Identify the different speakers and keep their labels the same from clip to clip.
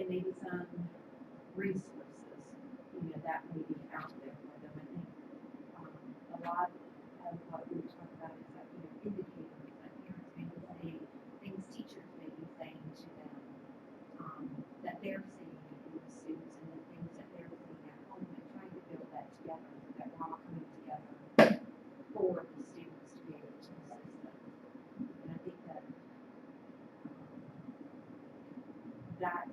Speaker 1: maybe some resources, that may be out there for them. I think a lot of what we talk about is that, indicators that parents may be saying, things teachers may be saying to them, that they're seeing in the students and the things that they're seeing at home, and trying to build that together so that we're all coming together for the students to be able to assist them. And I think that that's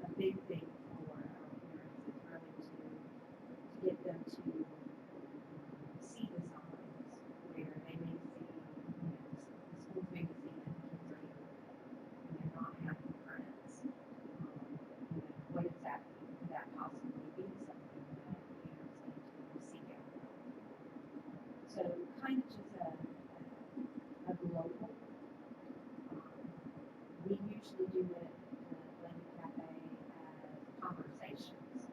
Speaker 1: a big thing for our parents, is really to get them to see the signs where they may see, the schools may be seeing that the kids are not having friends. What is that? Could that possibly be something that parents need to seek out? So kind of just a global. We usually do it, the Blended Cafe, as conversations,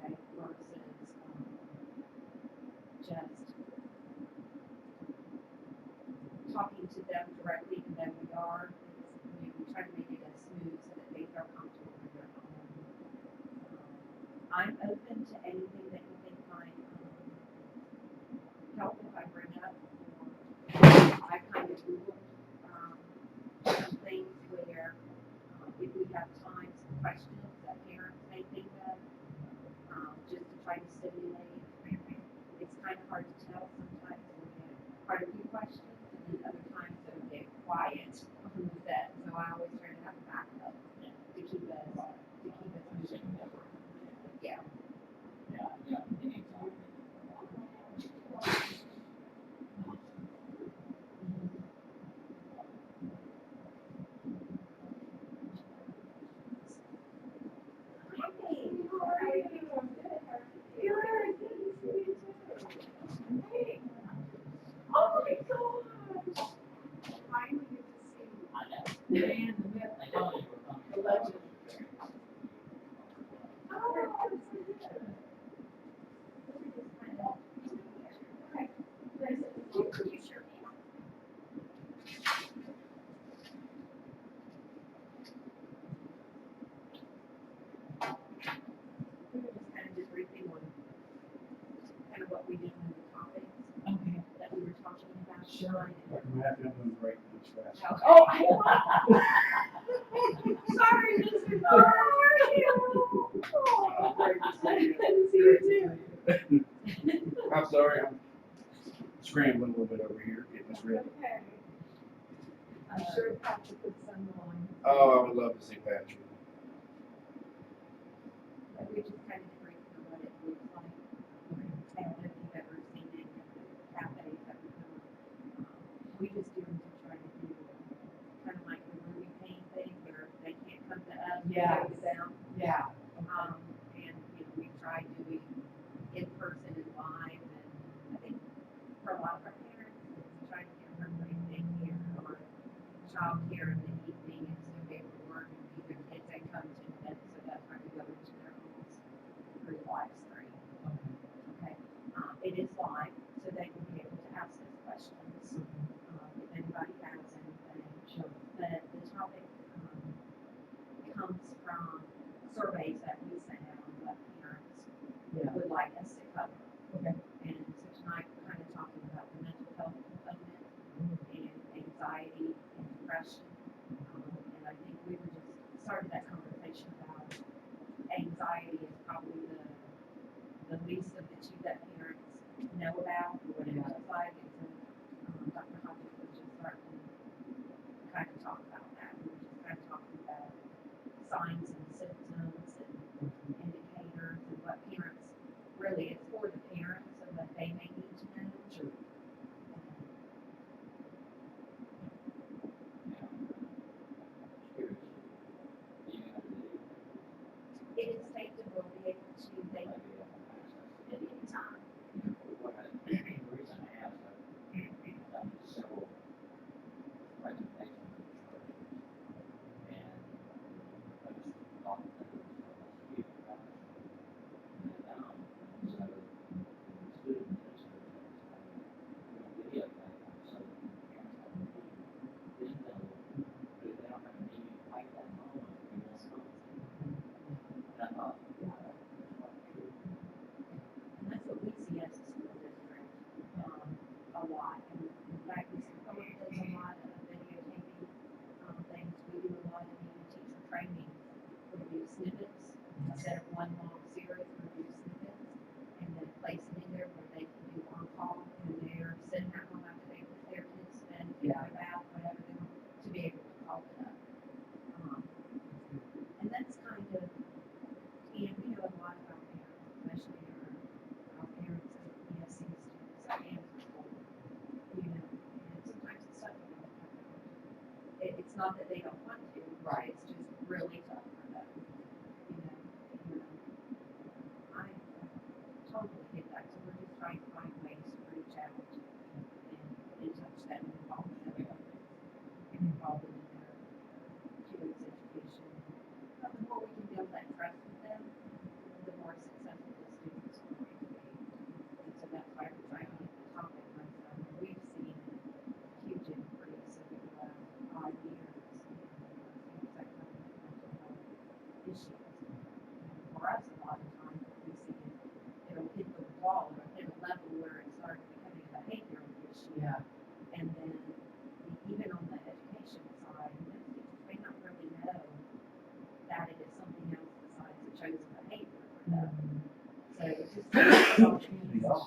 Speaker 1: okay, versus just talking to them directly, even though we are. We try to make it as smooth so that they feel comfortable in their home. I'm open to anything that you think might help if I bring up, or I kind of Googled some things where if we have time, some questions that parents may think of, just to try to stimulate. It's kind of hard to tell sometimes. We get quite a few questions, and then other times they'll get quiet on the set. So I always try to have a backup to keep us moving forward. Yeah. Oh my gosh! Finally get to see the man, the myth, the legend. Oh, that's so good. Let me just kind of, okay. You sure can. We were just kind of debriefing on kind of what we did in the topics that we were talking about.
Speaker 2: Sure. I'm happy I'm doing great in this class.
Speaker 1: Oh, I love sorry, Mr. How are you? Oh, great to see you too.
Speaker 2: I'm sorry, I'm scrambling a little bit over here, getting this ready.
Speaker 1: Okay. I'm sure Patrick would send along.
Speaker 2: Oh, I would love to see Patrick.
Speaker 1: But we just kind of briefed on what it looks like. I don't know if you've ever seen any of the cafes that we go. We just do them to try to do kind of like the movie paint thing where they can't come to us, we go to them.
Speaker 3: Yeah.
Speaker 1: And we try doing in person and live, and I think for a lot of our parents, it's trying to get them pretty big here or child care in the evening, and so they work and feed their kids and come to them, so that's why we go into their homes through live stream. Okay. It is live, so they will be able to ask us questions if anybody has anything. But the topic comes from surveys that we send out on what parents would like us to cover.
Speaker 3: Okay.
Speaker 1: And so tonight we're kind of talking about the mental health component and anxiety and depression. And I think we were just started that conversation about anxiety is probably the least of the two that parents know about or what it looks like. And so Dr. Hodges was just starting to kind of talk about that. We were just kind of talking about signs and symptoms and indicators and what parents really, it's for the parents so that they may need to know.
Speaker 3: Sure.
Speaker 1: It is safe to will be able to, they at any time.
Speaker 4: The reason I asked, I've done several presentations
Speaker 1: one long series or do snippets, and then place it in there where they can do on call, and they're sitting at home after they put their kids to bed, take their bath, whatever they want, to be able to call it up. And that's kind of, and we know a lot about parents, especially our parents of ESC students and school, you know, and sometimes it's tough for them. It's not that they don't want to,
Speaker 3: Right.
Speaker 1: it's just really tough for them, you know, and I totally get that, so we're just trying to find ways to reach out and touch them and involve them, and involve them in their kids' education. The more we can build that trust with them, the more successful the students are going to be. And so that's why we're trying to get the topic myself. We've seen a huge increase over the last 5 years in things like mental health issues. And for us, a lot of times what we see is it'll hit the wall or hit a level where it starts becoming a behavioral issue.
Speaker 3: Yeah.
Speaker 1: And then even on the education side, most teachers may not really know that it is something else besides a chosen behavior for them. So it's just all the pieces together.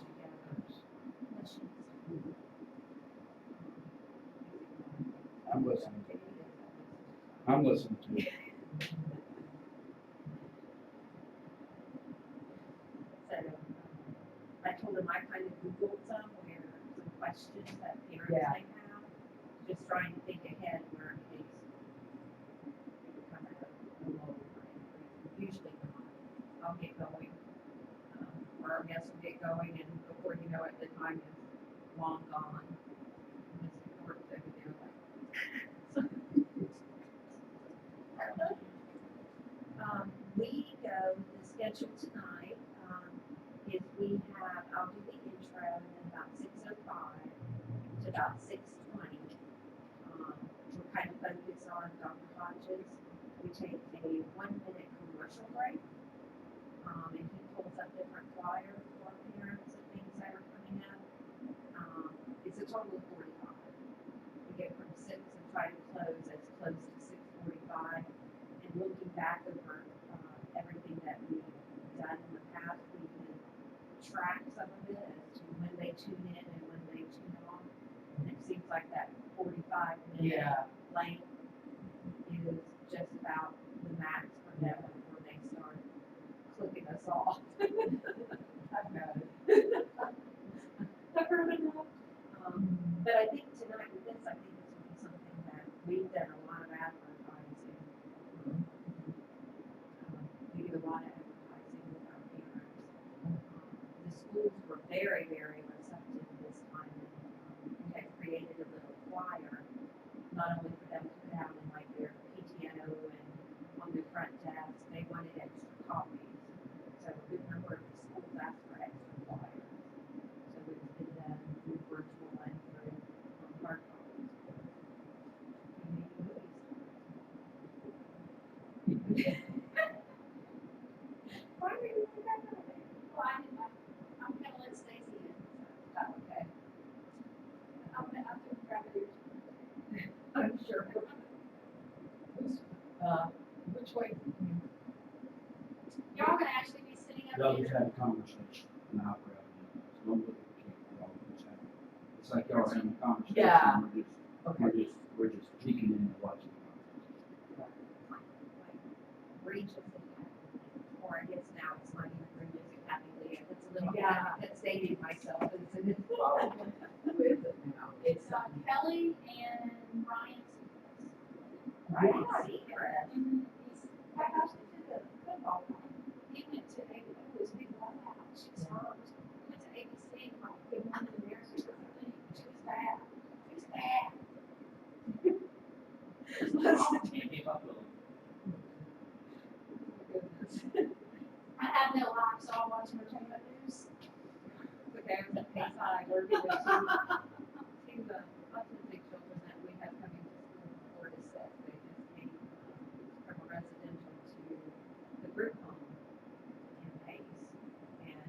Speaker 2: I'm listening. I'm listening to you.
Speaker 1: So I told him I kind of Googled some questions that parents
Speaker 3: Yeah.
Speaker 1: may have, just trying to think ahead where in case it would come out a low or increase. Usually not. I'll get going, or our guests will get going, and before you know it, the time is long gone. Mr. Thorpe's over there like. We go, the schedule tonight, is we have, I'll do the intro and then about 6:05 to about 6:20. We're kind of focused on Dr. Hodges. We take a 1-minute commercial break, and he pulls up different flyers for our parents and things that are coming up. It's a total of 45. We get from 6 and try to close as close to 6:45. And looking back over everything that we've done in the past, we can track some of it as to when they tune in and when they tune off. And it seems like that 45-minute length is just about the max for them before they start clicking us off. I've got it. I've heard enough. But I think tonight with this, I think this will be something that we've done a lot of advertising. We do a lot of advertising with our parents. The schools were very, very receptive this time, and we had created a little flyer, not only for them to put out in like their PTO and on their front desk, they wanted extra copies. So a good number of the schools asked for extra flyers. So it's been done through virtual and through hard copies. Why are you looking back at me?
Speaker 4: Well, I'm gonna let Stacy in.
Speaker 1: Oh, okay.
Speaker 4: I'm gonna grab it.
Speaker 1: I'm sure.
Speaker 3: Which way?
Speaker 4: Y'all gonna actually be sitting up
Speaker 2: Y'all
Speaker 4: here.
Speaker 2: just had a conversation, and I'll grab it. So don't look at the camera, y'all just have, it's like y'all having a conversation.
Speaker 3: Yeah.
Speaker 2: We're just peeking in and watching.
Speaker 1: Regis Academy, or I guess now it's not even Regis Academy, it's a little,
Speaker 3: Yeah.
Speaker 1: that's dating myself, it's a good.
Speaker 3: Oh, who is it now?
Speaker 4: It's Kelly and Ryan.
Speaker 1: Right, secret.
Speaker 4: He's actually to the football game. He went to a, this big blowout. She's hurt. Went to ABC, like, he won the American League. She was bad. She was bad. I have no life, so I watch entertainment news.
Speaker 1: Okay, I was at Payside working with two autistic children that we have coming to school from 4 to 6. They just came from a residential to the group home in Pace, and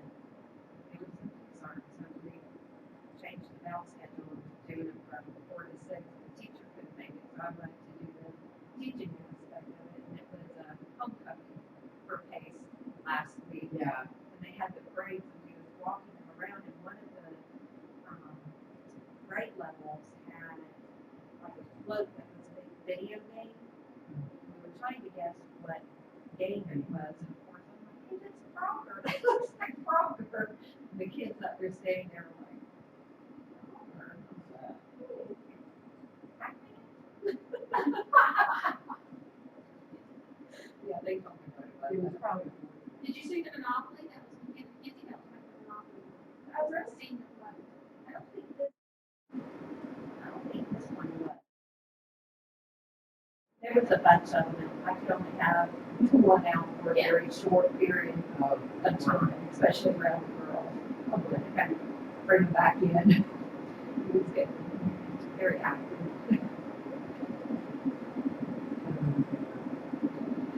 Speaker 1: it was some concern, so we changed the bell schedule and doing it from 4 to 6. The teacher couldn't make it, so I went to do the teaching aspect of it, and it was homecoming for Pace last video game. We were trying to guess what game it was, and of course I'm like, hey, that's Frogger. It looks like Frogger. And the kids up there staying there were like, Frogger. Yeah, they told me what
Speaker 3: It
Speaker 1: it
Speaker 3: was
Speaker 1: was.
Speaker 3: probably.
Speaker 4: Did you see the Monopoly? That was when you helped make the Monopoly. I was senior one.
Speaker 1: I don't think this one was. There was a bunch of them. I could only have one out for a very short period of time, especially around the girls. I'm going to kind of bring them back in. He was getting very active.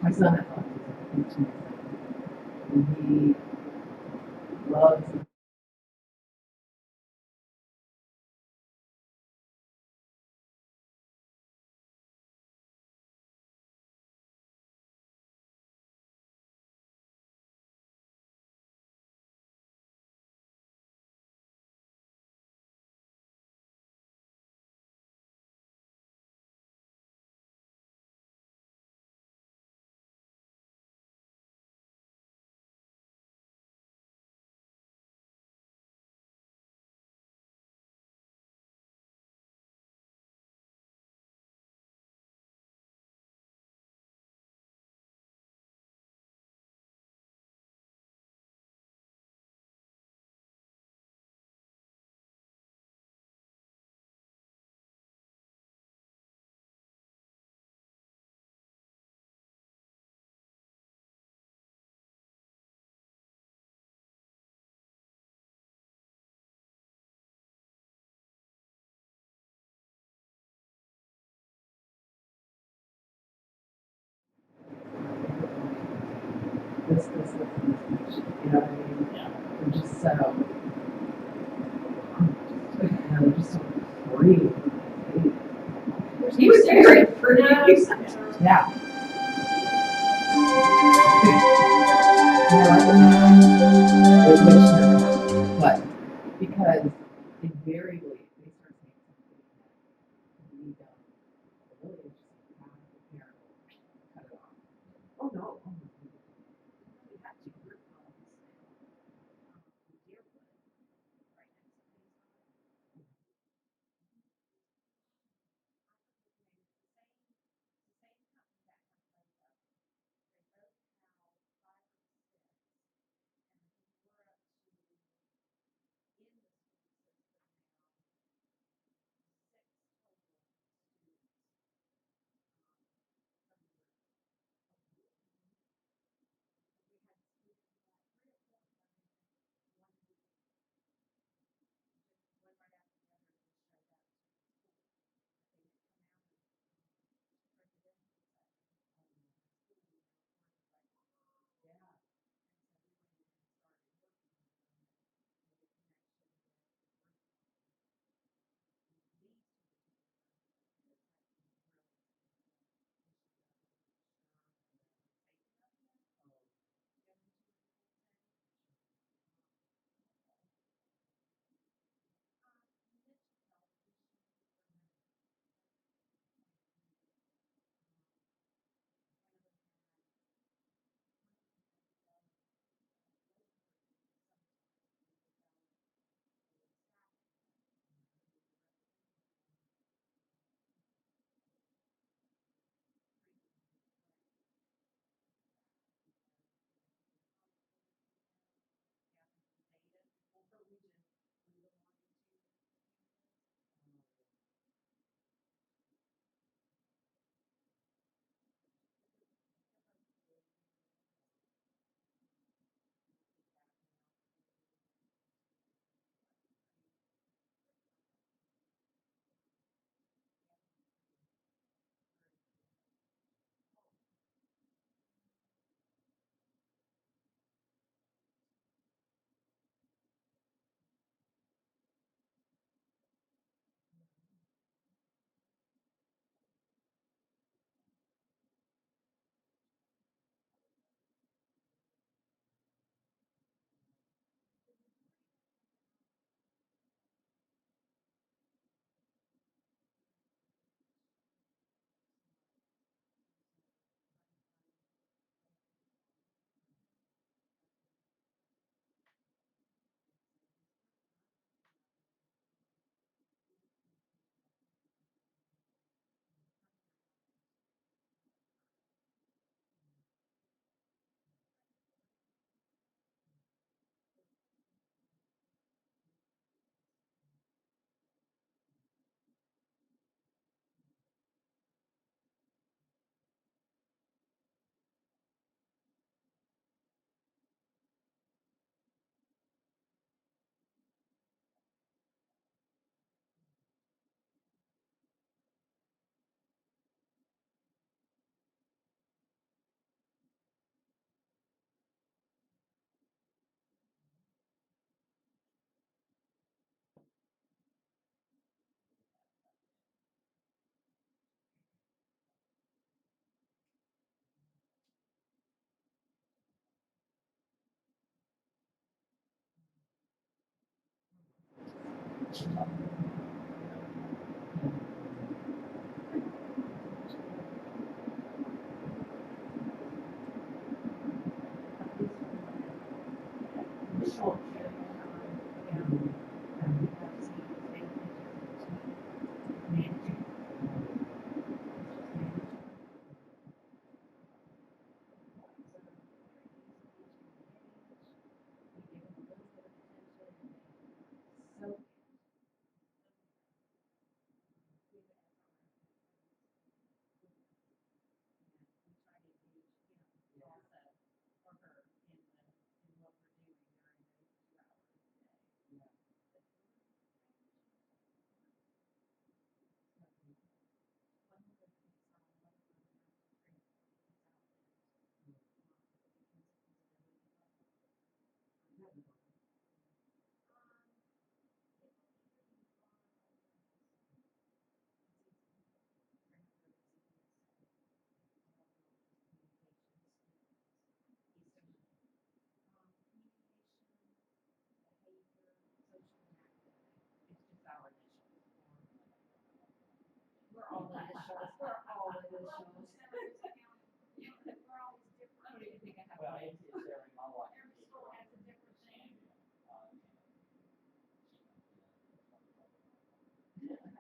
Speaker 3: My son has autism, and he loves. This, you know what I mean? They're just so, they're just so free.
Speaker 1: He was very pretty.
Speaker 3: Yeah. But because invariably they start saying something that we don't really just have the parent cut it off. Oh no. Oh, no.
Speaker 1: We have two group homes in Deerwood, right next to these. The same company that has both of them. They both have 5 or 6, and I think we're up to in the school system now We're all initials. We're all initials.
Speaker 4: We're always different.
Speaker 1: I don't even think I have.
Speaker 5: Well, it's every my wife.
Speaker 4: Every school has a different thing.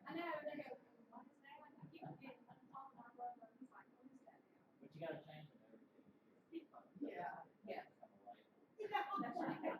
Speaker 4: I know, they go, what is that? I keep getting on my brother, and he's like, what is that now?
Speaker 5: But you gotta change it every 2 years.
Speaker 1: Yeah, yeah.
Speaker 5: Become a label.
Speaker 1: That's right.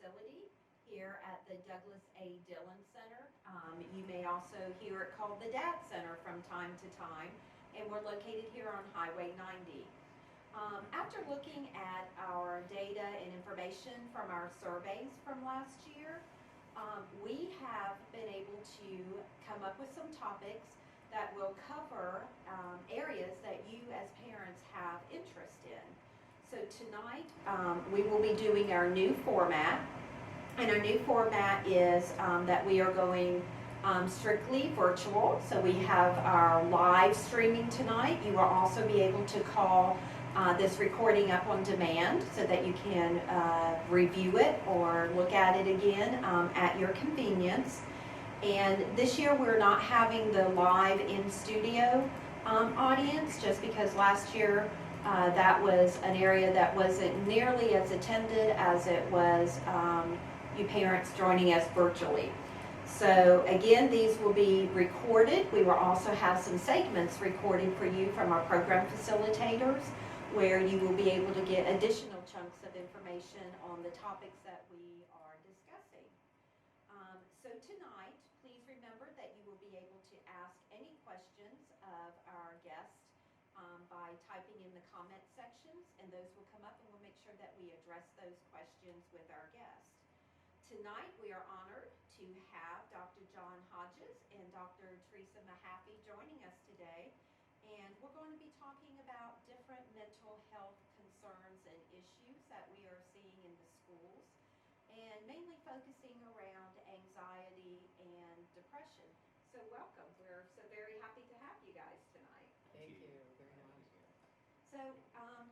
Speaker 1: facility here at the Douglas A. Dillon Center. You may also hear it called the Dad Center from time to time, and we're located here on Highway 90. After looking at our data and information from our surveys from last year, we have been able to come up with some topics that will cover areas that you as parents have interest in. So tonight we will be doing our new format, and our new format is that we are going strictly virtual. So we have our live streaming tonight. You will also be able to call this recording up on demand so that you can review it or look at it again at your convenience. And this year we're not having the live in studio audience, just because last year that was an area that wasn't nearly as attended as it was you parents joining us virtually. So again, these will be recorded. We will also have some segments recorded for you from our program facilitators, where you will be able to get additional chunks of information on the topics that we are discussing. So tonight, please remember that you will be able to ask any questions of our guests by typing in the comment sections, and those will come up, and we'll make sure that we address those questions with our guests. Tonight, we are honored to have Dr. John Hodges and Dr. Teresa Mahaffey joining us today. And we're going to be talking about different mental health concerns and issues that we are seeing in the schools, and mainly focusing around anxiety and depression. So welcome. We're so very happy to have you guys tonight.
Speaker 3: Thank you very much.
Speaker 1: So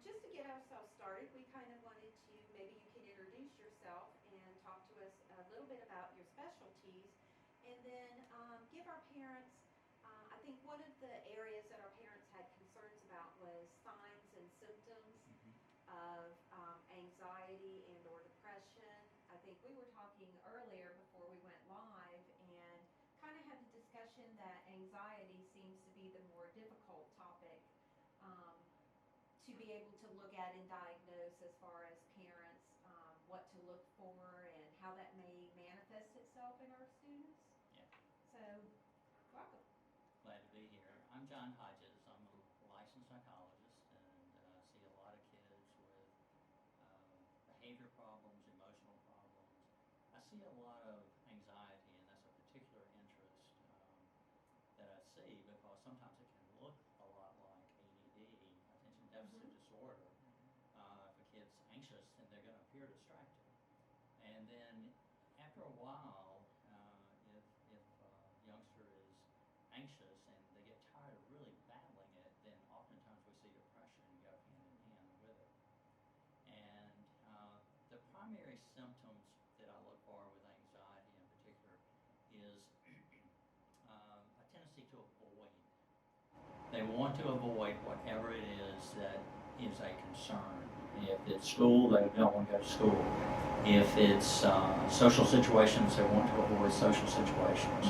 Speaker 1: just to get ourselves started, we kind of wanted to, maybe you can introduce yourself and talk to us a little bit about your specialties, and then give our parents, I think one of the areas that our parents had concerns about was signs and symptoms of anxiety and or depression. I think we were talking earlier before we went live and kind of had the discussion that anxiety seems to be the more difficult topic to be able to look at and diagnose as far as parents, what to look for and how that may manifest itself in our students.
Speaker 5: Yeah.
Speaker 1: So, welcome.
Speaker 5: Glad to be here. I'm John Hodges. I'm a licensed psychologist and see a lot of kids with behavior problems, emotional problems. I see a lot of anxiety, and that's a particular interest that I see because sometimes it can look a lot like ADD, attention deficit disorder. If a kid's anxious, then they're going to appear distracted. And then after a while, if a youngster is anxious and they get tired of really battling it, then oftentimes we see depression go hand in hand with it. And the primary symptoms that I look for with anxiety in particular is a tendency to avoid. They want to avoid whatever it is that is a concern. If it's school, they don't want to go to school. If it's social situations, they want to avoid social situations.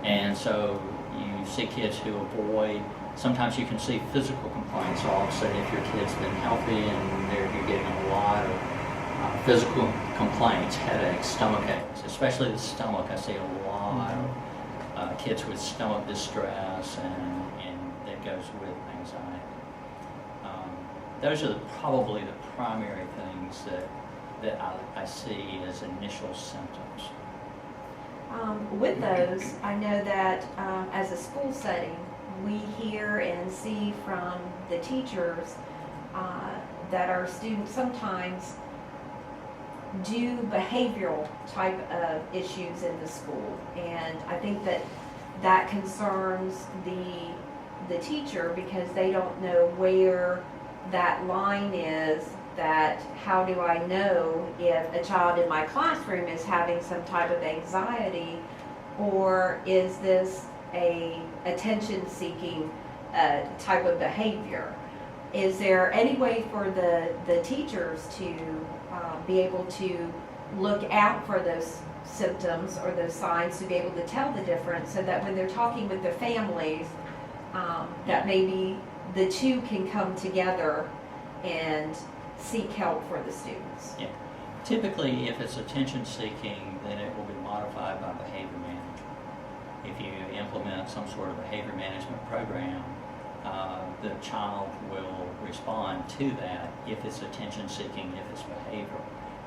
Speaker 5: And so you see kids who avoid, sometimes you can see physical complaints all of a sudden if your kid's been healthy and you're getting a lot of physical complaints, headaches, stomach aches, especially the stomach. I see a lot of kids with stomach distress, and that goes with anxiety. Those are probably the primary things that I see as initial symptoms.
Speaker 1: With those, I know that as a school setting, we hear and see from the teachers that our students sometimes do behavioral type of issues in the school, and I think that concerns the teacher because they don't know where that line is. That how do I know if a child in my classroom is having some type of anxiety, or is this a attention-seeking type of behavior? Is there any way for the teachers to be able to look out for those symptoms or those signs to be able to tell the difference, so that when they're talking with the families, that maybe the two can come together and seek help for the students?
Speaker 5: Yeah. Typically, if it's attention seeking, then it will be modified by behavior management. If you implement some sort of behavior management program, the child will respond to that if it's attention seeking, if it's behavioral.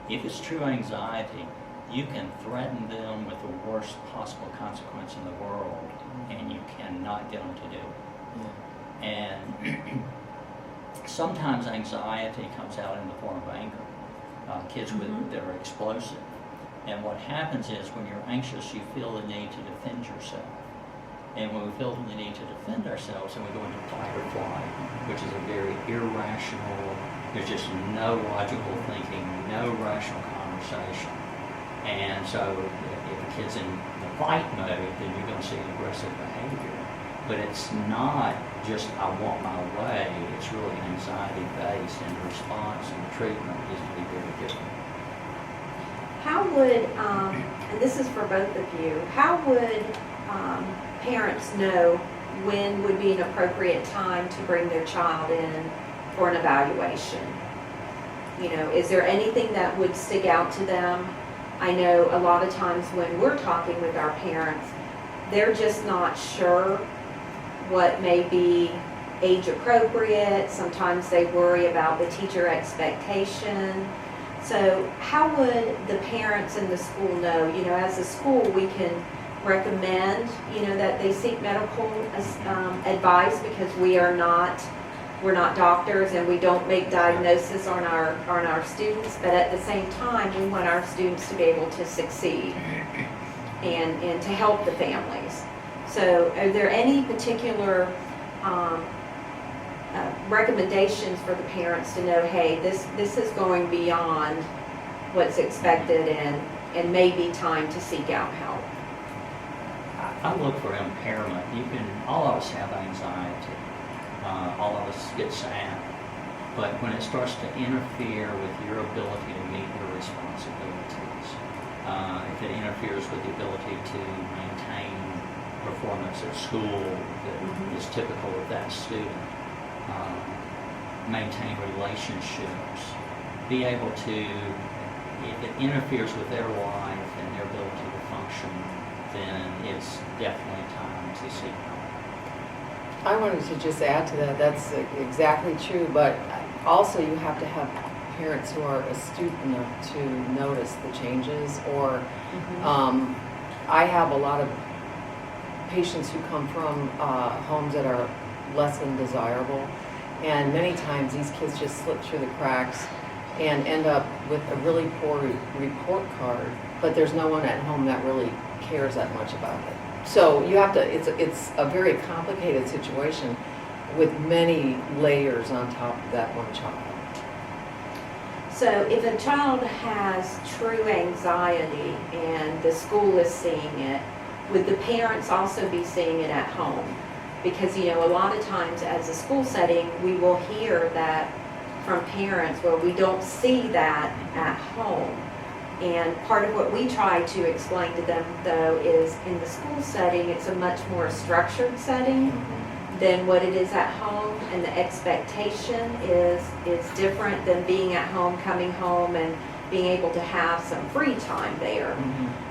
Speaker 5: If it's true anxiety, you can threaten them with the worst possible consequence in the world, and you cannot get them to do it. And sometimes anxiety comes out in the form of anger. Kids that are explosive. And what happens is when you're anxious, you feel the need to defend yourself. And when we feel the need to defend ourselves, then we go into fight or flight, which is a very irrational, there's just no logical thinking, no rational conversation. And so if a kid's in the fight mode, then you're going to see aggressive behavior. But it's not just I want my way, it's really anxiety based, and the response and the treatment is to be very different.
Speaker 1: How would, and this is for both of you, how would parents know when would be an appropriate time to bring their child in for an evaluation? You know, is there anything that would stick out to them? I know a lot of times when we're talking with our parents, they're just not sure what may be age appropriate. Sometimes they worry about the teacher expectation. So how would the parents in the school know? You know, as a school, we can recommend, you know, that they seek medical advice because we're not doctors and we don't make diagnosis on our students. But at the same time, we want our students to be able to succeed and to help the families. So are there any particular recommendations for the parents to know, hey, this is going beyond what's expected and may be time to seek out help?
Speaker 5: I look for impairment. All of us have anxiety. All of us get sad. But when it starts to interfere with your ability to meet your responsibilities, if it interferes with the ability to maintain performance at school that is typical of that student, maintain relationships, be able to, if it interferes with their life and their ability to function, then it's definitely time to seek help.
Speaker 3: I wanted to just add to that, that's exactly true, but also you have to have parents who are astute enough to notice the changes, or I have a lot of patients who come from homes that are less than desirable, and many times these kids just slip through the cracks and end up with a really poor report card, but there's no one at home that really cares that much about it. So you have to, it's a very complicated situation with many layers on top of that one child.
Speaker 1: So if a child has true anxiety and the school is seeing it, would the parents also be seeing it at home? Because, you know, a lot of times as a school setting, we will hear that from parents, well, we don't see that at home. And part of what we try to explain to them, though, is in the school setting, it's a much more structured setting than what it is at home, and the expectation is different than being at home, coming home, and being able to have some free time there.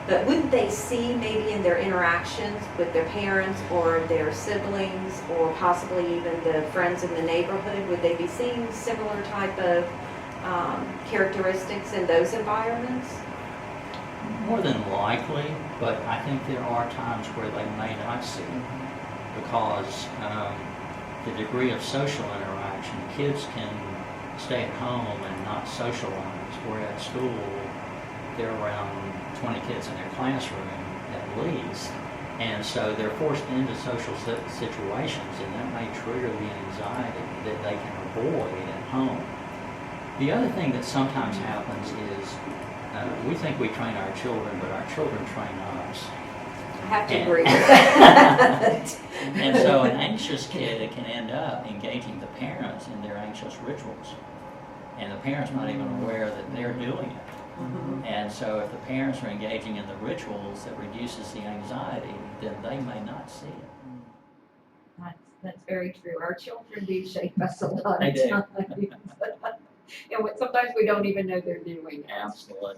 Speaker 1: But wouldn't they see maybe in their interactions with their parents or their siblings or possibly even the friends in the neighborhood, would they be seeing similar type of characteristics in those environments?
Speaker 5: More than likely, but I think there are times where they may not see it because the degree of social interaction, kids can stay at home and not socialize, where at school they're around 20 kids in their classroom at least, and so they're forced into social situations, and that may trigger the anxiety that they can avoid at home. The other thing that sometimes happens is we think we train our children, but our children train us.
Speaker 1: I have to agree with that.
Speaker 5: And so an anxious kid can end up engaging the parents in their anxious rituals. And the parents not even aware that they're doing it. And so if the parents are engaging in the rituals that reduces the anxiety, then they may not see it.
Speaker 1: That's very true. Our children do shape us a lot
Speaker 5: They
Speaker 1: of
Speaker 5: do.
Speaker 1: times. And sometimes we don't even know they're doing it.
Speaker 5: Absolutely.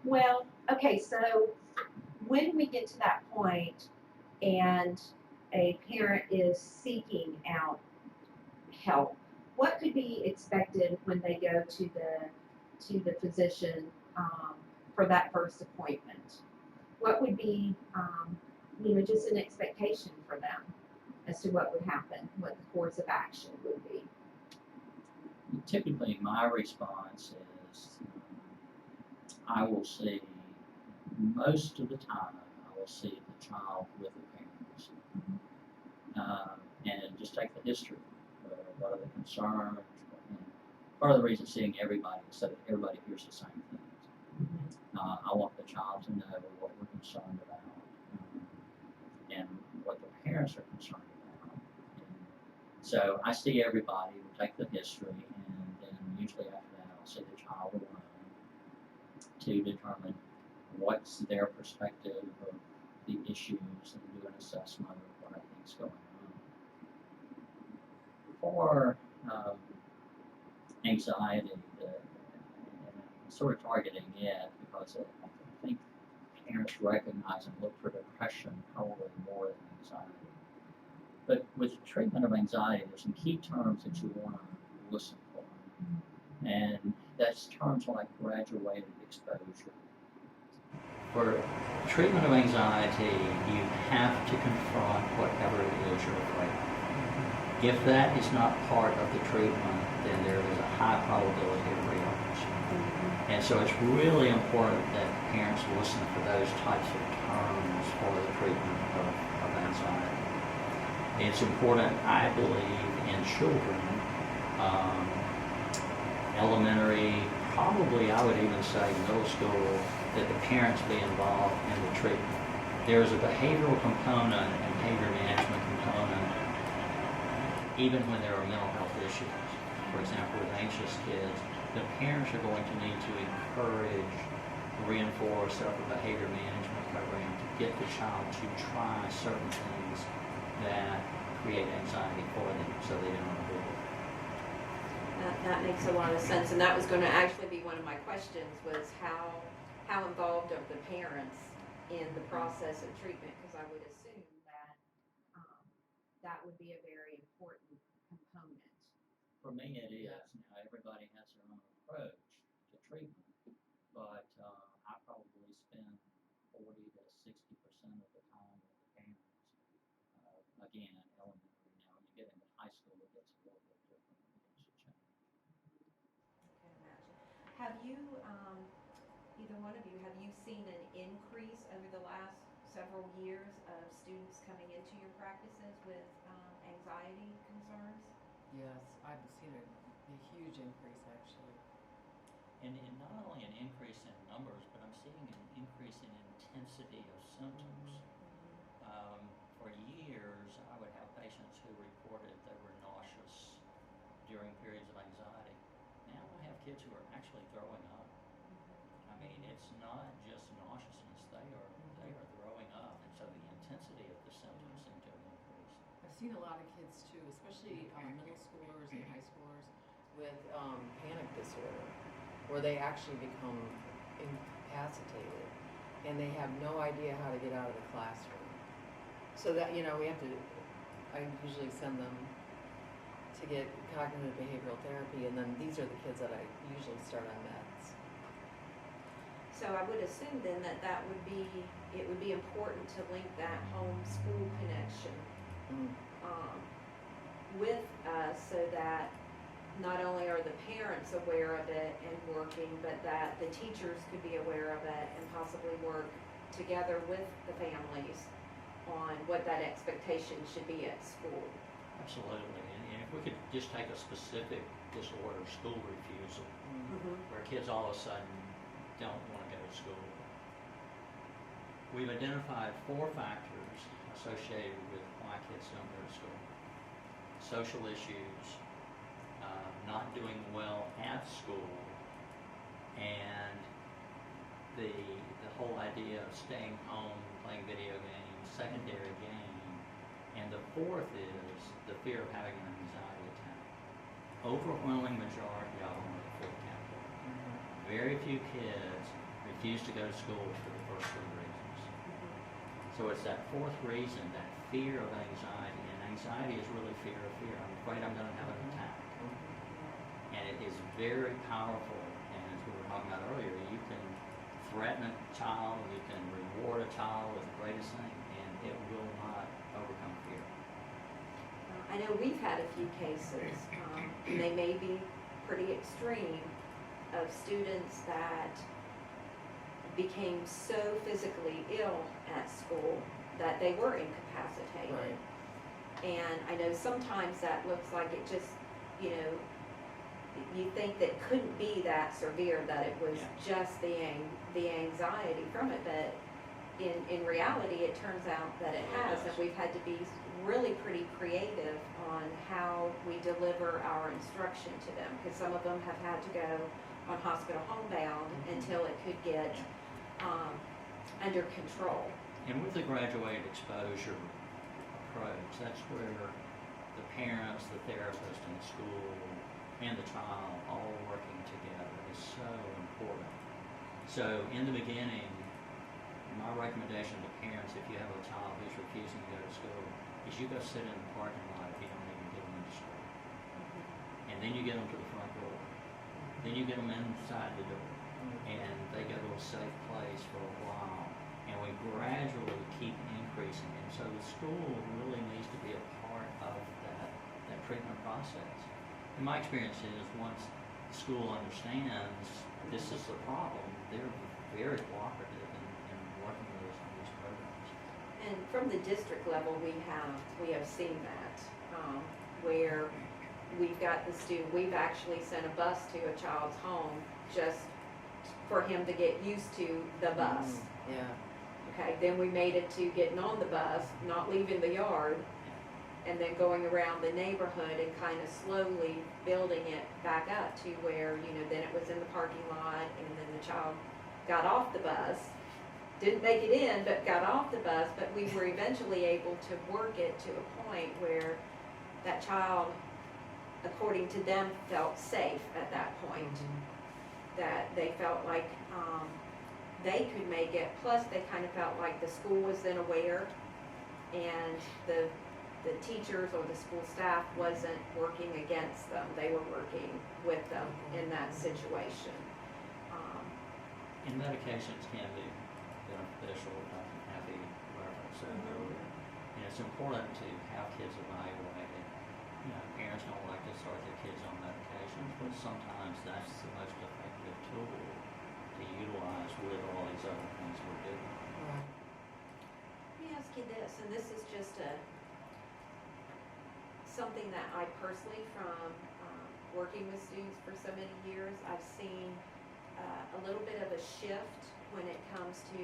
Speaker 1: Well, okay, so when we get to that point and a parent is seeking out help, what could be expected when they go to the physician for that first appointment? What would be, just an expectation for them as to what would happen, what the course of action would be?
Speaker 5: Typically, my response is I will see, most of the time, I will see the child with the parents. And just take the history. What are the concerns? And part of the reason seeing everybody is so that everybody hears the same things. I want the child to know what we're concerned about and what the parents are concerned about. And so I see everybody, we take the history, and then usually after that I'll see the child alone to determine what's their perspective of the issues and do an assessment of what I think is going on. For anxiety, I'm sort of targeting it because I think parents recognize and look for depression probably more than anxiety. But with treatment of anxiety, there's some key terms that you want to listen for. And that's terms like graduated exposure. For treatment of anxiety, you have to confront whatever it is you're afraid of. If that is not part of the treatment, then there is a high probability of relapse. And so it's really important that parents listen for those types of terms for the treatment of anxiety. It's important, I believe, in children, elementary, probably I would even say middle school, that the parents be involved in the treatment. There's a behavioral component and behavior management component even when there are mental health issues. For example, with anxious kids, the parents are going to need to encourage, reinforce a behavior management program to get the child to try certain things that create anxiety for them so they don't avoid it.
Speaker 6: That makes a lot of sense, and that was going to actually be one of my questions, was how involved are the parents in the process of treatment? Because I would assume
Speaker 1: That that would be a very important component.
Speaker 5: For me, it is. Now, everybody has their own approach to treatment, but I probably spend 40 to 60% of the time with the parents. Again, elementary. Now, when you get into high school, it gets a little bit different. It begins to change.
Speaker 6: I can imagine. Have you, either one of you, have you seen an increase over the last several years of students coming into your practices with anxiety concerns?
Speaker 3: Yes, I've seen a huge increase actually.
Speaker 5: And not only an increase in numbers, but I'm seeing an increase in intensity of symptoms. For years, I would have patients who reported they were nauseous during periods of anxiety. Now I have kids who are actually throwing up. I mean, it's not just nauseousness; they are throwing up, and so the intensity of the symptoms seem to have increased.
Speaker 3: I've seen a lot of kids too, especially middle schoolers and high schoolers with panic disorder, where they actually become incapacitated and they have no idea how to get out of the classroom. So that, we have to, I usually send them to get cognitive behavioral therapy, and then these are the kids that I usually start on meds.
Speaker 6: So I would assume then that it would be important to link that home-school connection with us, so that not only are the parents aware of it and working, but that the teachers could be aware of it and possibly work together with the families on what that expectation should be at school.
Speaker 5: Absolutely, and if we could just take a specific disorder, school refusal, where kids all of a sudden don't want to go to school. We've identified 4 factors associated with why kids don't go to school. Social issues, not doing well at school, and the whole idea of staying home, playing video games, secondary game, and the 4th is the fear of having an anxiety attack. overwhelming majority of them are the full category. Very few kids refuse to go to school for the first three reasons. So it's that fourth reason, that fear of anxiety, and anxiety is really fear of fear. I'm afraid I'm going to have an attack. And it is very powerful, and as we were talking about earlier, you can threaten a child, you can reward a child with the greatest thing, and it will not overcome fear.
Speaker 6: I know we've had a few cases, and they may be pretty extreme, of students that became so physically ill at school that they were incapacitated.
Speaker 3: Right.
Speaker 6: And I know sometimes that looks like it just, you know, you think that couldn't be that severe, that it was just the anxiety from it, but in reality, it turns out that it has, and we've had to be really pretty creative on how we deliver our instruction to them, because some of them have had to go on hospital homebound until it could get under control.
Speaker 5: And with the graduated exposure approach, that's where the parents, the therapist, and the school, and the child all working together is so important. So in the beginning, my recommendation to parents, if you have a child who's refusing to go to school, is you go sit in the parking lot if you don't even get them into school. And then you get them to the front door. Then you get them inside the door. And they go to a safe place for a while. And we gradually keep increasing. And so the school really needs to be a part of that treatment process. And my experience is once the school understands this is the problem, they're very cooperative in working with us on these programs.
Speaker 6: And from the district level, we have seen that, where we've got the student, we've actually sent a bus to a child's home just for him to get used to the bus.
Speaker 3: Yeah.
Speaker 6: Okay, then we made it to getting on the bus, not leaving the yard, and then going around the neighborhood and kind of slowly building it back up to where, you know, then it was in the parking lot, and then the child got off the bus, didn't make it in, but got off the bus, but we were eventually able to work it to a point where that child, according to them, felt safe at that point. That they felt like they could make it, plus they kind of felt like the school was then aware, and the teachers or the school staff wasn't working against them. They were working with them in that situation.
Speaker 5: And medications can be beneficial, Happy said earlier. And it's important to have kids evaluated. You know, parents don't like to start their kids on medications, but sometimes that's the most effective tool to utilize with all these other things we're doing.
Speaker 3: Right.
Speaker 6: Let me ask you this, and this is just something that I personally, from working with students for so many years, I've seen a little bit of a shift when it comes to,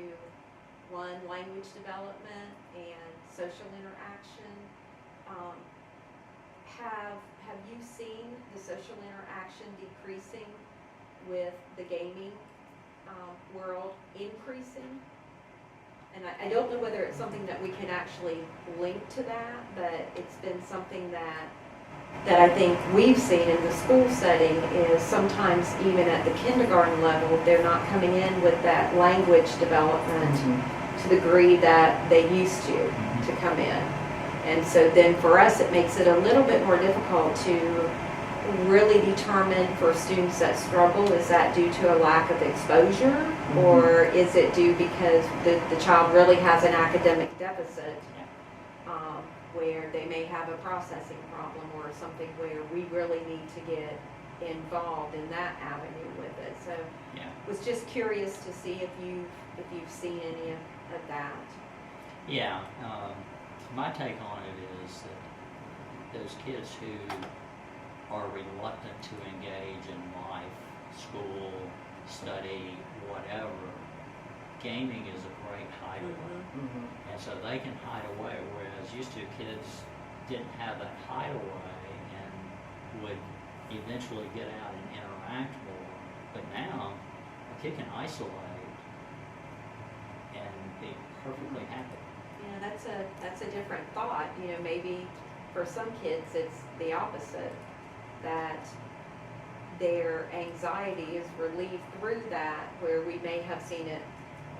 Speaker 6: one, language development and social interaction. Have you seen the social interaction decreasing with the gaming world increasing? And I don't know whether it's something that we can actually link to that, but it's been something that I think we've seen in the school setting is sometimes even at the kindergarten level, they're not coming in with that language development to the degree that they used to come in. And so then for us, it makes it a little bit more difficult to really determine for students that struggle, is that due to a lack of exposure, or is it due because the child really has an academic deficit, where they may have a processing problem or something where we really need to get involved in that avenue with it. So was just curious to see if you've seen any of that.
Speaker 5: Yeah, my take on it is that those kids who are reluctant to engage in life, school, study, whatever, gaming is a great hideaway. And so they can hide away, whereas used to kids didn't have that hideaway and would eventually get out and interact more. But now, a kid can isolate and be perfectly happy.
Speaker 6: Yeah, that's a different thought. You know, maybe for some kids it's the opposite. that their anxiety is relieved through that, where we may have seen it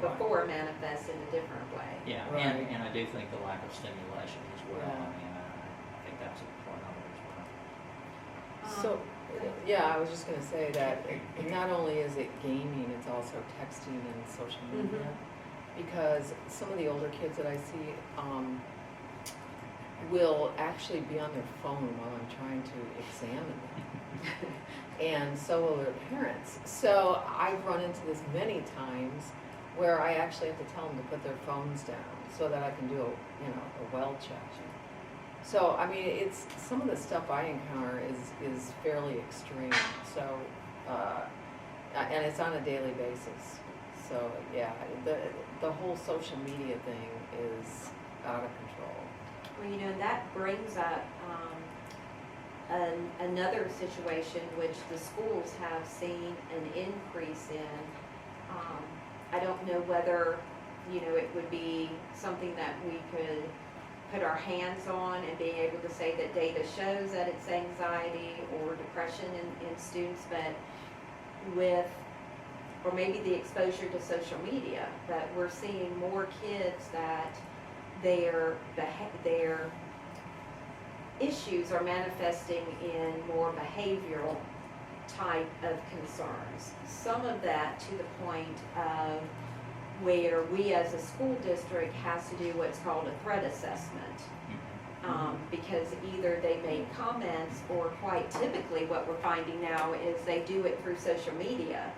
Speaker 6: before manifest in a different way.
Speaker 5: Yeah,
Speaker 3: Right.
Speaker 5: and I do think the lack of stimulation as well.
Speaker 3: Yeah.
Speaker 5: I mean, I think that's a part of it as well.
Speaker 3: So, yeah, I was just gonna say that not only is it gaming, it's also texting and social media. Because some of the older kids that I see, will actually be on their phone while I'm trying to examine them. And so will their parents. So I've run into this many times where I actually have to tell them to put their phones down so that I can do a well check. So, I mean, it's, some of the stuff I encounter is fairly extreme, so, and it's on a daily basis. So, yeah, the whole social media thing is out of control.
Speaker 6: Well, and that brings up another situation which the schools have seen an increase in. I don't know whether, it would be something that we could put our hands on and being able to say that data shows that it's anxiety or depression in students, but or maybe the exposure to social media, but we're seeing more kids that their issues are manifesting in more behavioral type of concerns. Some of that to the point of where we as a school district has to do what's called a threat assessment. Because either they make comments, or quite typically what we're finding now is they do it through social media,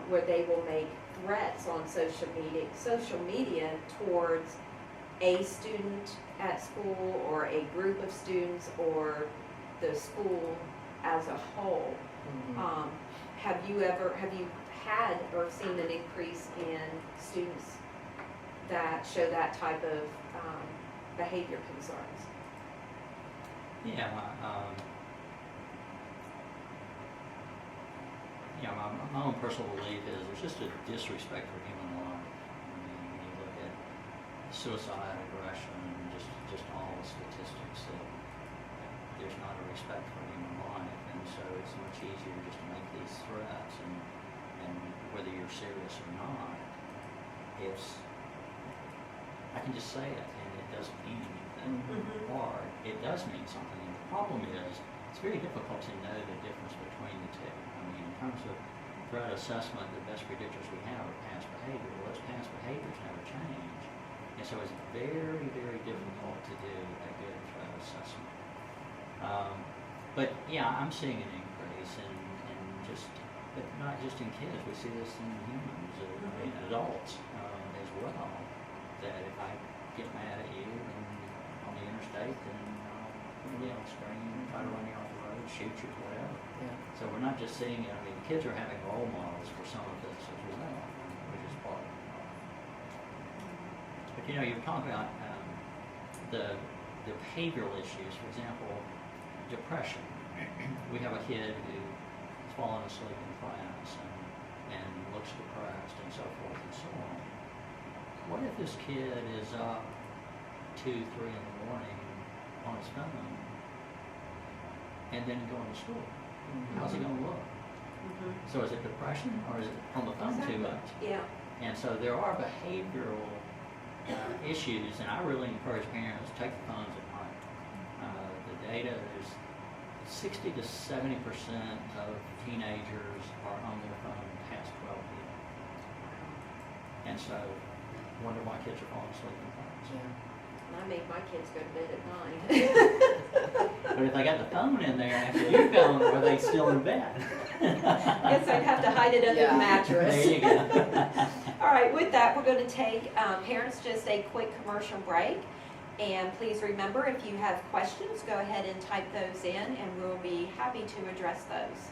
Speaker 6: where they will make threats on social media towards a student at school or a group of students or the school as a whole. Have you had or seen an increase in students that show that type of behavior concerns?
Speaker 5: Yeah, my own personal belief is there's just a disrespect for human life. I mean, when you look at suicide, aggression, and just all the statistics, that there's not a respect for human life, and so it's much easier just to make these threats, and whether you're serious or not, I can just say it, and it doesn't mean anything. Or it does mean something. And the problem is, it's very difficult to know the difference between the two. I mean, in terms of threat assessment, the best predictors we have are past behavior. Well, those past behaviors never change. And so it's very, very difficult to do a good threat assessment. But yeah, I'm seeing an increase but not just in kids. We see this in humans, I mean, adults as well. That if I get mad at you on the interstate, then I'll scream, try to run you off the road, shoot you, whatever.
Speaker 3: Yeah.
Speaker 5: So we're not just seeing it. I mean, kids are having role models for some of this as well, which is part of it. But you're talking about the behavioral issues. For example, depression. We have a kid who's fallen asleep in class and looks depressed and so forth and so on. What if this kid is up 2, 3 in the morning on his phone and then going to school? How's he going to look? So is it depression, or is it on the phone too much?
Speaker 6: Yeah.
Speaker 5: And so there are behavioral issues, and I really encourage parents to take the phones at night. The data is 60 to 70% of teenagers are on their phone past 12 p.m. And so, wonder why kids are falling asleep in class.
Speaker 6: Yeah. I make my kids go to bed at 9.
Speaker 5: But if they got the phone in there after you've gone, are they still in bed?
Speaker 6: Guess I'd have to hide it under the mattress.
Speaker 5: There you go.
Speaker 6: All right, with that, we're going to take parents just a quick commercial break. And please remember, if you have questions, go ahead and type those in, and we'll be happy to address those.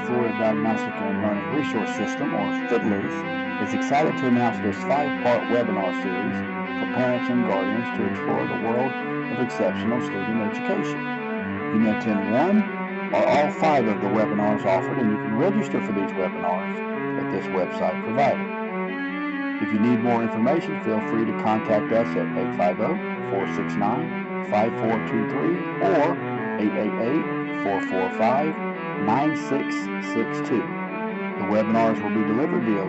Speaker 7: Florida Diagnostic and Learning Resource System, or FIDLERS, is excited to announce this 5-part webinar series for parents and guardians to explore the world of exceptional student education. You may attend one or all 5 of the webinars offered, and you can register for these webinars at this website provided. If you need more information, feel free to contact us at 850-469-5423 or 888-445-9662. The webinars will be delivered via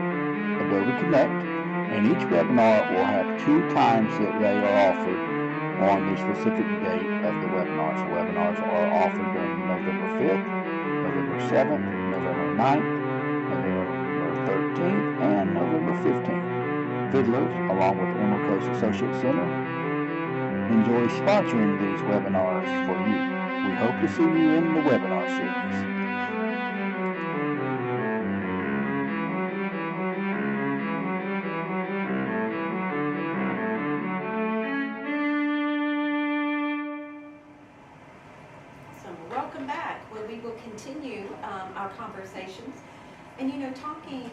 Speaker 7: Adobe Connect, and each webinar will have 2 times that they are offered on the specific date of the webinars. The webinars are offered during November 5th, November 7th, November 9th, November 13th, and November 15th. FIDLERS, along with Emerald Coast Associate Center, enjoy sponsoring these webinars for you. We hope to see you in the webinar series.
Speaker 6: So welcome back, where we will continue our conversations. And talking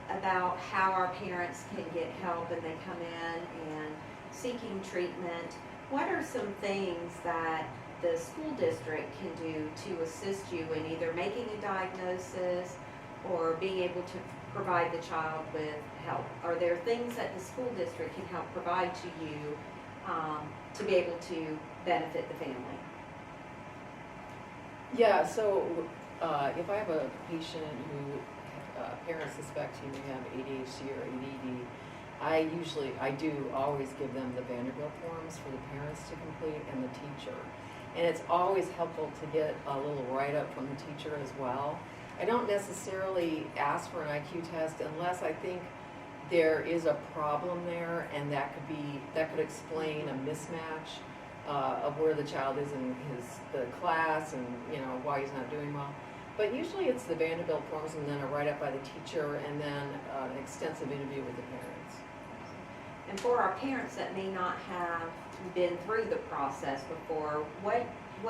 Speaker 6: about how our parents can get help and they come in and seeking treatment. What are some things that the school district can do to assist you in either making a diagnosis or being able to provide the child with help? Are there things that the school district can help provide to you to be able to benefit the family?
Speaker 3: Yeah, so if I have a patient who parents suspect he may have ADHD or ADD, I do always give them the Vanderbilt forms for the parents to complete and the teacher. And it's always helpful to get a little write-up from the teacher as well. I don't necessarily ask for an IQ test unless I think there is a problem there, and that could explain a mismatch of where the child is in the class and why he's not doing well. But usually it's the Vanderbilt forms and then a write-up by the teacher and then an extensive interview with the parents.
Speaker 6: And for our parents that may not have been through the process before, what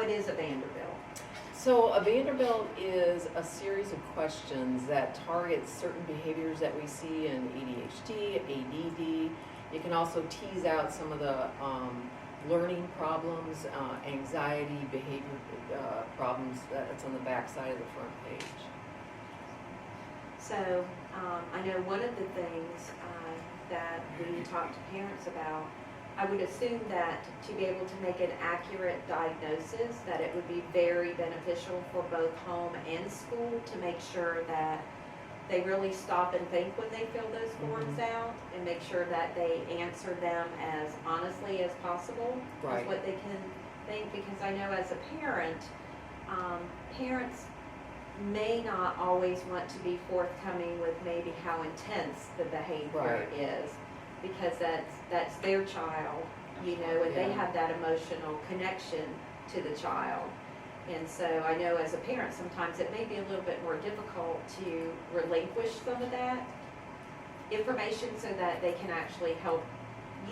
Speaker 6: is a Vanderbilt?
Speaker 3: So a Vanderbilt is a series of questions that target certain behaviors that we see in ADHD, ADD. You can also tease out some of the learning problems, anxiety, behavior problems that's on the back side of the front page.
Speaker 6: So I know one of the things that we talk to parents about, I would assume that to be able to make an accurate diagnosis, that it would be very beneficial for both home and school to make sure that they really stop and think when they fill those forms out and make sure that they answer them as honestly as possible.
Speaker 3: Right.
Speaker 6: Is what they can think, because I know as a parent, parents may not always want to be forthcoming with maybe how intense the behavior is, because that's their child, and they have that emotional connection to the child. And so I know as a parent, sometimes it may be a little bit more difficult to relinquish some of that information so that they can actually help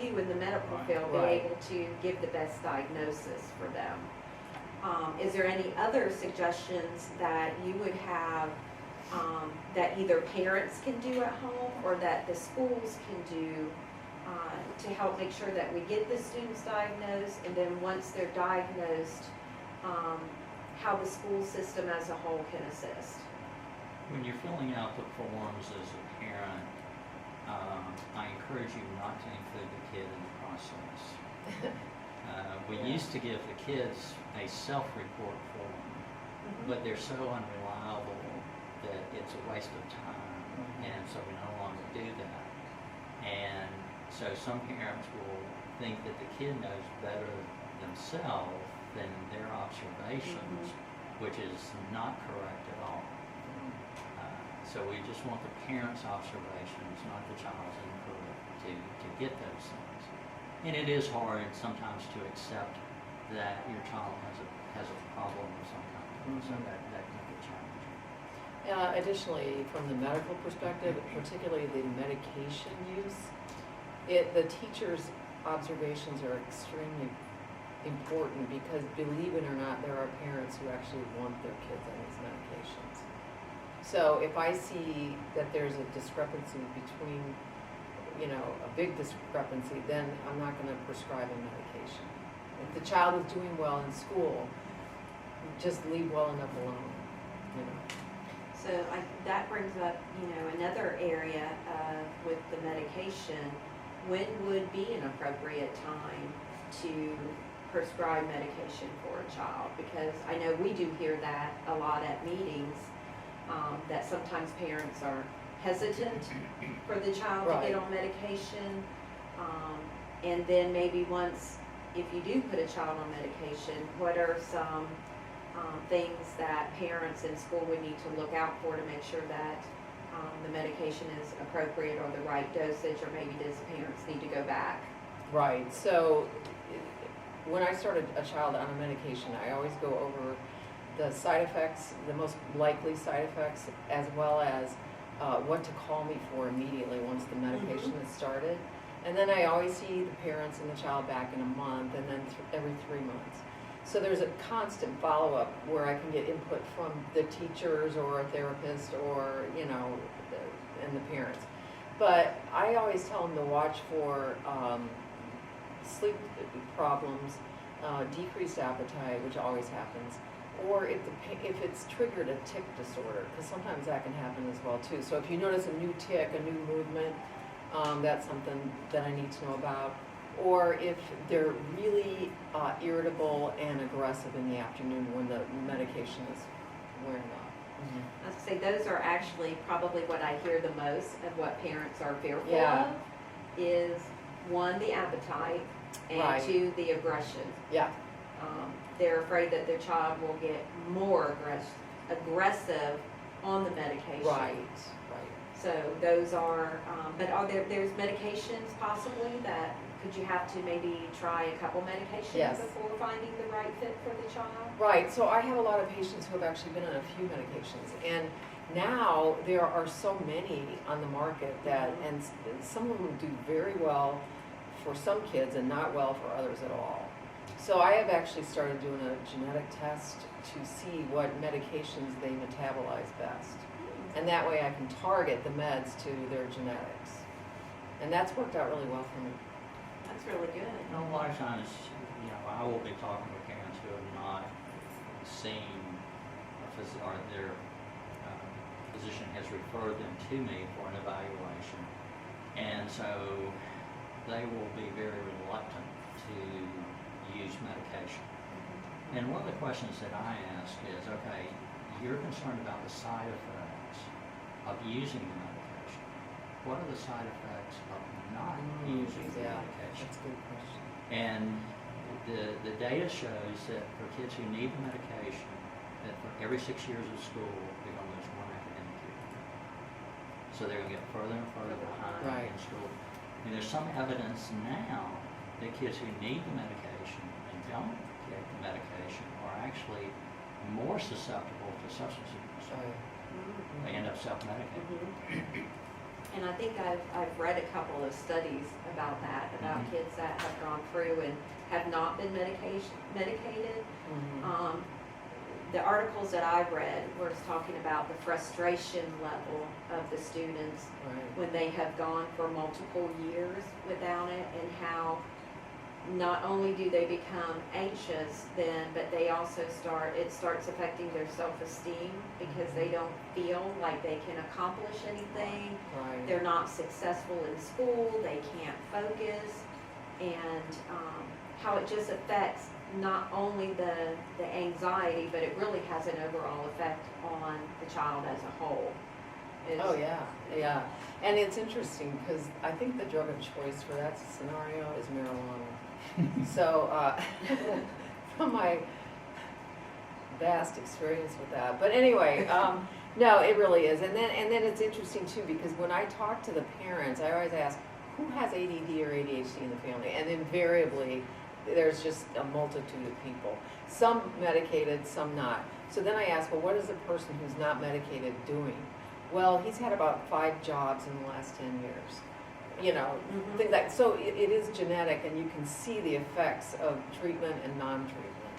Speaker 6: you in the medical field be able to give the best diagnosis for them. Is there any other suggestions that you would have that either parents can do at home or that the schools can do to help make sure that we get the students diagnosed, and then once they're diagnosed, how the school system as a whole can assist?
Speaker 5: When you're filling out the forms as a parent, I encourage you not to include the kid in the process. We used to give the kids a self-report form, but they're so unreliable that it's a waste of time, and so we no longer do that. And so some parents will think that the kid knows better themselves than their observations, which is not correct at all. So we just want the parents' observations, not the child's input, to get those things. And it is hard sometimes to accept that your child has a problem of some kind, so that can be challenging.
Speaker 3: Additionally, from the medical perspective, particularly the medication use, the teacher's observations are extremely important because believe it or not, there are parents who actually want their kids on these medications. So if I see that there's a discrepancy between, you know, a big discrepancy, then I'm not going to prescribe a medication. If the child is doing well in school, just leave well enough alone, you know.
Speaker 6: So that brings up, you know, another area with the medication. When would be an appropriate time to prescribe medication for a child? Because I know we do hear that a lot at meetings, that sometimes parents are hesitant for the child to get on medication. And then maybe once, if you do put a child on medication, what are some things that parents in school would need to look out for to make sure that the medication is appropriate or the right dosage, or maybe does parents need to go back?
Speaker 3: Right. So when I started a child on a medication, I always go over the side effects, the most likely side effects, as well as what to call me for immediately once the medication is started. And then I always see the parents and the child back in a month, and then every 3 months. So there's a constant follow-up where I can get input from the teachers or a therapist or, you know, and the parents. But I always tell them to watch for sleep problems, decreased appetite, which always happens, or if it's triggered a tic disorder, because sometimes that can happen as well too. So if you notice a new tic, a new movement, that's something that I need to know about. Or if they're really irritable and aggressive in the afternoon when the medication is wearing off.
Speaker 6: I was gonna say, those are actually probably what I hear the most of what parents are fearful
Speaker 3: Yeah.
Speaker 6: of, is one, the appetite, and
Speaker 3: Right.
Speaker 6: two, the aggression.
Speaker 3: Yeah.
Speaker 6: They're afraid that their child will get more aggressive on the medication.
Speaker 3: Right.
Speaker 6: So those are, but are there's medications possibly that, could you have to maybe try a couple medications
Speaker 3: Yes.
Speaker 6: before finding the right fit for the child?
Speaker 3: Right. So I have a lot of patients who have actually been on a few medications, and now there are so many on the market that, and some of them do very well for some kids and not well for others at all. So I have actually started doing a genetic test to see what medications they metabolize best. And that way I can target the meds to their genetics. And that's worked out really well for me.
Speaker 6: That's really good.
Speaker 5: You know, a lot of times, you know, I will be talking with parents who have not seen or their physician has referred them to me for an evaluation. And so they will be very reluctant to use medication. And one of the questions that I ask is, okay, you're concerned about the side effects of using the medication. What are the side effects of not using the medication?
Speaker 3: That's a good question.
Speaker 5: And the data shows that for kids who need the medication, that for every 6 years of school, they're going to lose 1 academic year. So they're going to get further and further behind in school. And there's some evidence now that kids who need the medication and don't get the medication are actually more susceptible to substance abuse. They end up self-medicating.
Speaker 6: And I think I've read a couple of studies about that, about kids that have gone through and have not been medicated. The articles that I read were talking about the frustration level of the students when they have gone for multiple years without it, and how not only do they become anxious then, but they also it starts affecting their self-esteem because they don't feel like they can accomplish anything. They're not successful in school, they can't focus, and how it just affects not only the anxiety, but it really has an overall effect on the child as a whole.
Speaker 3: Oh yeah. And it's interesting because I think the drug of choice for that scenario is marijuana. So from my vast experience with that, but anyway, no, it really is. And then it's interesting too, because when I talk to the parents, I always ask, who has ADD or ADHD in the family? And invariably, there's just a multitude of people. Some medicated, some not. So then I ask, well, what is a person who's not medicated doing? Well, he's had about 5 jobs in the last 10 years. you know,
Speaker 6: Mhm.
Speaker 3: things like, so it is genetic and you can see the effects of treatment and non-treatment.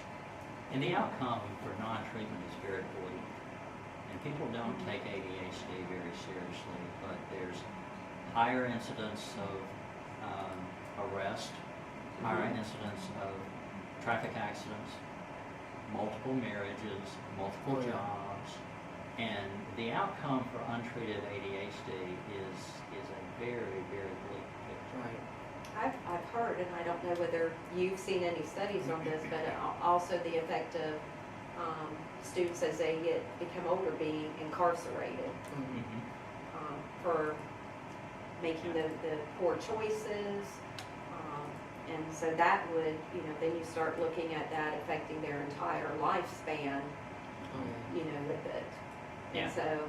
Speaker 5: And the outcome for non-treatment is very bleak. And people don't take ADHD very seriously, but there's higher incidence of arrest, higher incidence of traffic accidents, multiple marriages, multiple
Speaker 3: Oh, yeah.
Speaker 5: jobs, and the outcome for untreated ADHD is a very, very bleak picture.
Speaker 3: Right.
Speaker 6: I've heard, and I don't know whether you've seen any studies on this, but also the effect of students as they become older being incarcerated for making the poor choices. And so that would, then you start looking at that affecting their entire lifespan, with it.
Speaker 5: Yeah.
Speaker 6: And so,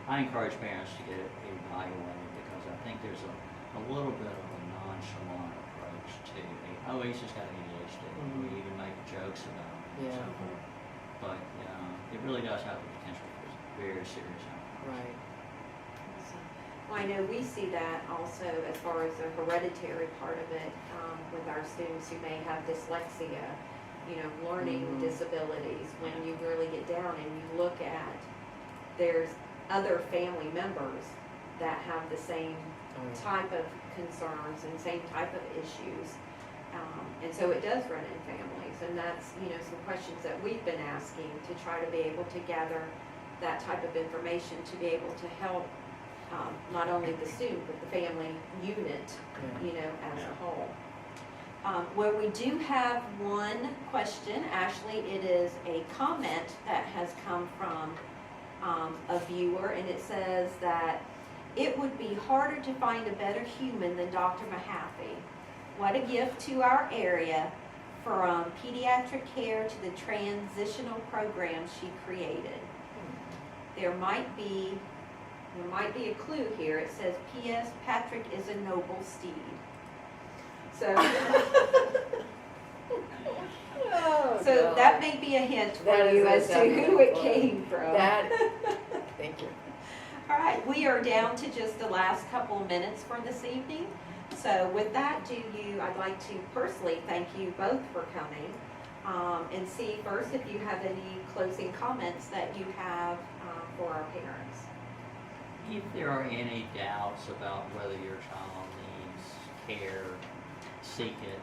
Speaker 5: I encourage parents to get it evaluated because I think there's a little bit of a nonchalant approach to oh, he's just got ADHD. We even make jokes about it and so forth. But it really does have the potential for very serious outcomes.
Speaker 3: Right.
Speaker 6: well, I know we see that also as far as the hereditary part of it with our students who may have dyslexia, learning disabilities. When you really get down and you look at, there's other family members that have the same type of concerns and same type of issues. And so it does run in families, and that's, some questions that we've been asking to try to be able to gather that type of information to be able to help not only the student, but the family unit, as a whole. Well, we do have one question. Ashley, it is a comment that has come from a viewer, and it says that it would be harder to find a better human than Dr. Mahaffey. What a gift to our area, from pediatric care to the transitional programs she created. There might be a clue here. It says, P.S. Patrick is a noble steed. So, so that may be a hint for you as to who it came from.
Speaker 3: Thank you.
Speaker 6: All right, we are down to just the last couple minutes for this evening. So with that, I'd like to personally thank you both for coming and see first if you have any closing comments that you have for our parents.
Speaker 5: If there are any doubts about whether your child needs care, seek it,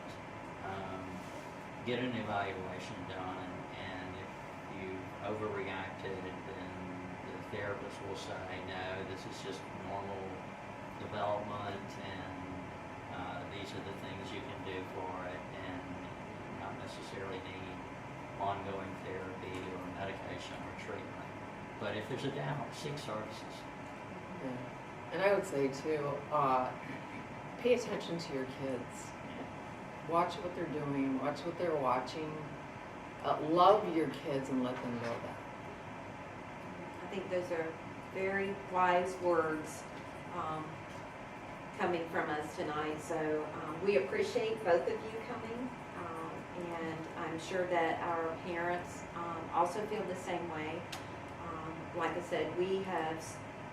Speaker 5: get an evaluation done, and if you overreacted, then the therapist will say, no, this is just normal development, and these are the things you can do for it, and not necessarily need ongoing therapy or medication or treatment. But if there's a doubt, seek services.
Speaker 3: Yeah. And I would say too, pay attention to your kids. Watch what they're doing, watch what they're watching. Love your kids and let them know that.
Speaker 6: I think those are very wise words coming from us tonight. So we appreciate both of you coming, and I'm sure that our parents also feel the same way. Like I said, we have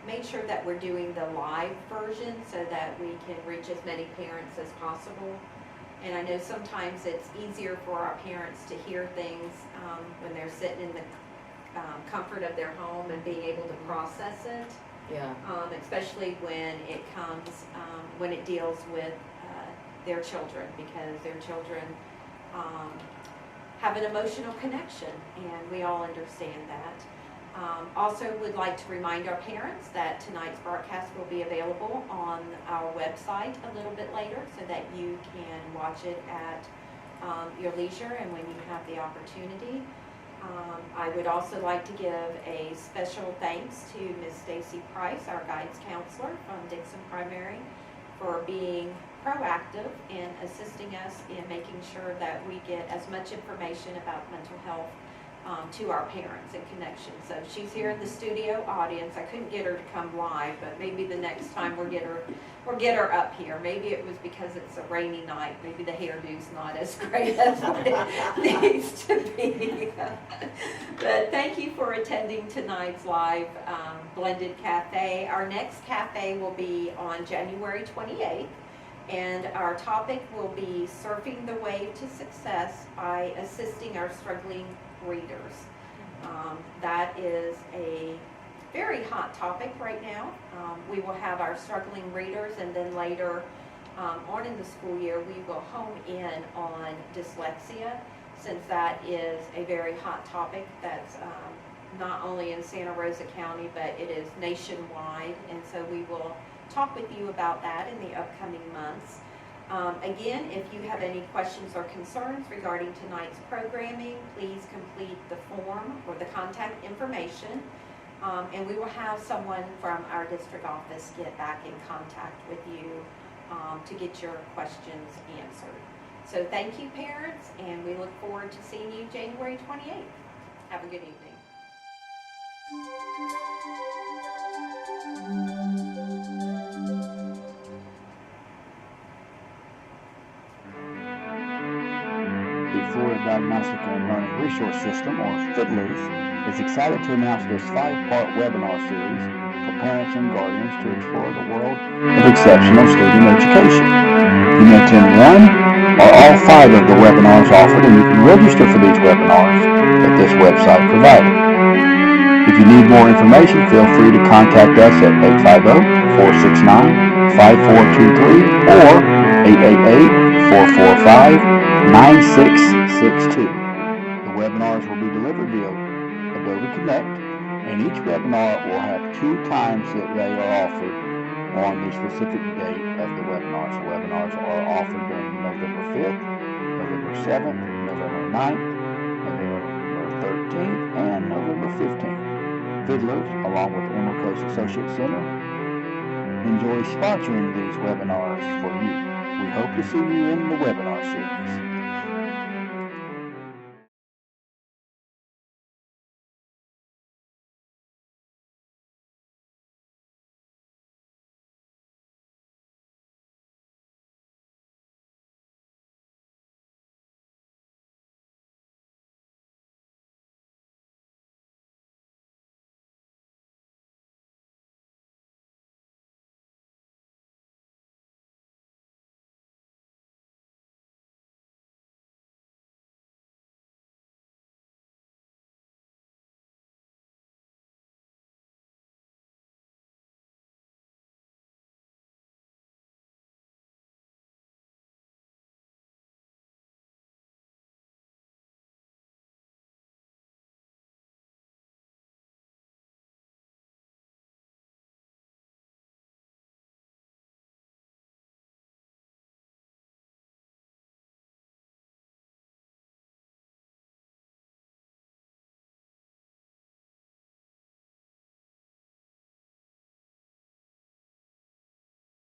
Speaker 6: made sure that we're doing the live version so that we can reach as many parents as possible. And I know sometimes it's easier for our parents to hear things when they're sitting in the comfort of their home and being able to process it.
Speaker 3: Yeah.
Speaker 6: Especially when it comes, when it deals with their children, because their children have an emotional connection, and we all understand that. Also would like to remind our parents that tonight's broadcast will be available on our website a little bit later so that you can watch it at your leisure and when you have the opportunity. I would also like to give a special thanks to Ms. Stacy Price, our guidance counselor from Dixon Primary, for being proactive in assisting us in making sure that we get as much information about mental health to our parents and connections. So she's here in the studio audience. I couldn't get her to come live, but maybe the next time we'll get her up here. Maybe it was because it's a rainy night. Maybe the hairdo's not as great as what it needs to be. But thank you for attending tonight's live Blended Cafe. Our next cafe will be on January 28th. And our topic will be surfing the wave to success by assisting our struggling readers. That is a very hot topic right now. We will have our struggling readers, and then later on in the school year, we will home in on dyslexia, since that is a very hot topic that's not only in Santa Rosa County, but it is nationwide. And so we will talk with you about that in the upcoming months. Again, if you have any questions or concerns regarding tonight's programming, please complete the form or the contact information, and we will have someone from our district office get back in contact with you to get your questions answered. So thank you, parents, and we look forward to seeing you January 28th. Have a good evening.
Speaker 7: The Florida Diagnostic and Learning Resource System, or FIDLERS, is excited to announce this 5-part webinar series for parents and guardians to explore the world of exceptional student education. You may attend one or all 5 of the webinars offered, and you can register for these webinars at this website provided. If you need more information, feel free to contact us at 850-469-5423 or 888-445-9662. The webinars will be delivered via Adobe Connect, and each webinar will have 2 times that they are offered on the specific date of the webinars. The webinars are offered during November 5th, November 7th, November 9th, November 13th, and November 15th. FIDLERS, along with the Emerald Coast Associate Center, enjoy sponsoring these webinars for you. We hope to see you in the webinar series.